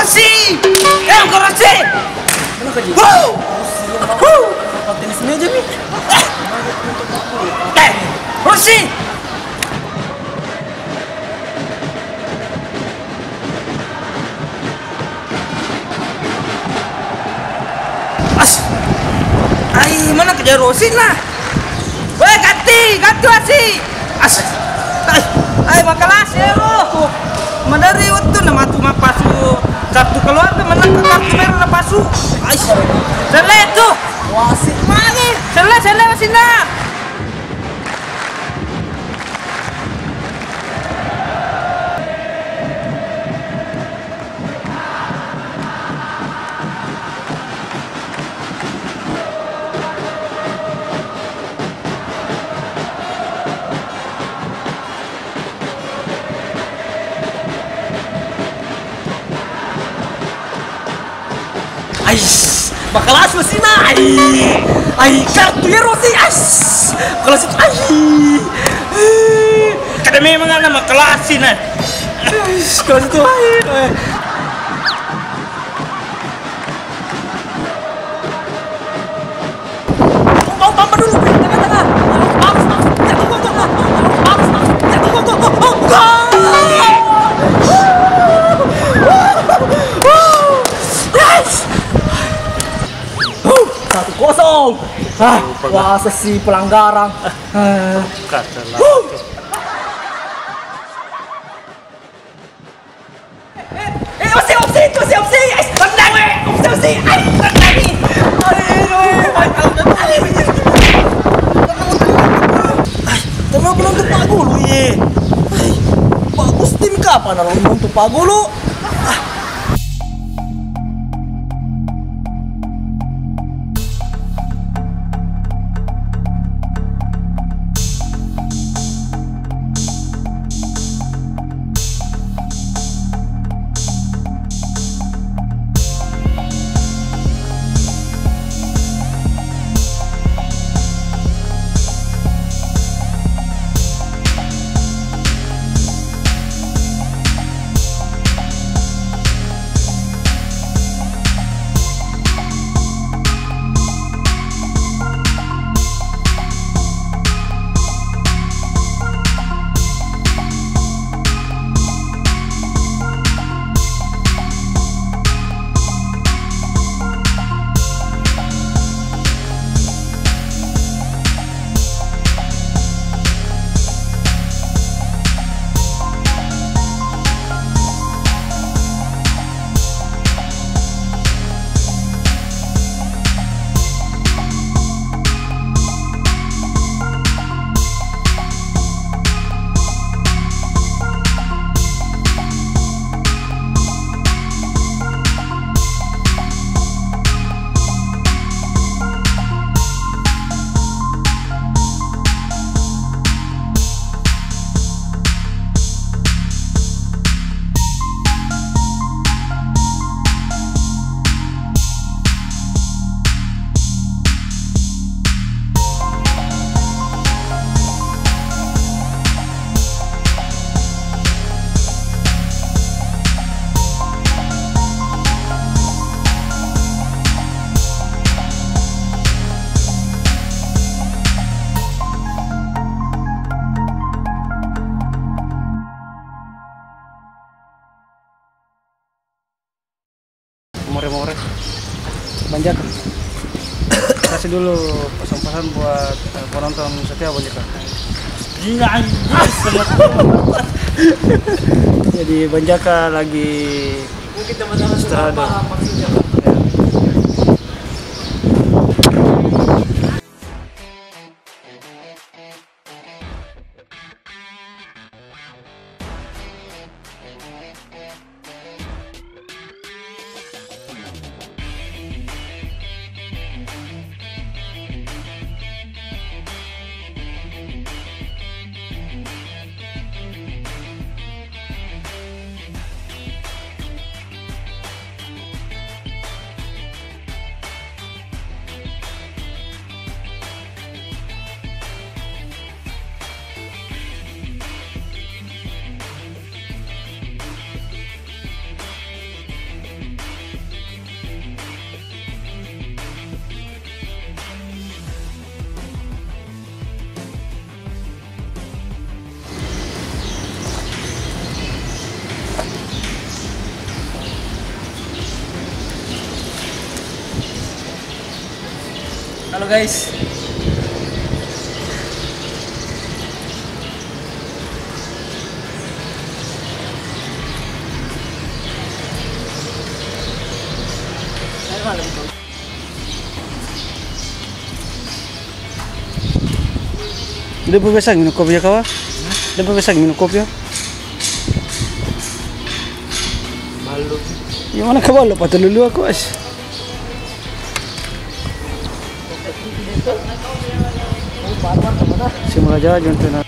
Rossi! Kau Rossi! Pakai di sini aja nih. Rossi! Mana kejar Rossi lah? Weh, ganti Rossi! Makalas ya lo. Mandari waktu nama tu mapasu. Kartu keluar tu mana kartu merah napasu. Sele tu. Wasit mana? Sele masih nak. Bakalas mesin kartu ya Rossi kelas itu Kada memang nama kelasin kelas itu tambah dulu tengah kosong. Wah, sesi pelanggaran. Katalah. Opsi. Tendang, opsi. Tendang ni. Kenapa nonton Pak Gulu ye? Bagus tim kapan nonton Pak Gulu? More Banjakan. Kasih dulu pesan-pesan buat penonton setia Banjakan. Gila Jadi Banjakan lagi mungkin teman-teman sudah paham maksudnya. Halo guys. Udah biasa minum kopi ya kawan? Udah biasa minum kopi ya? Malu. Yang mana kawan lo patut lulu aku as? Si Raja jangan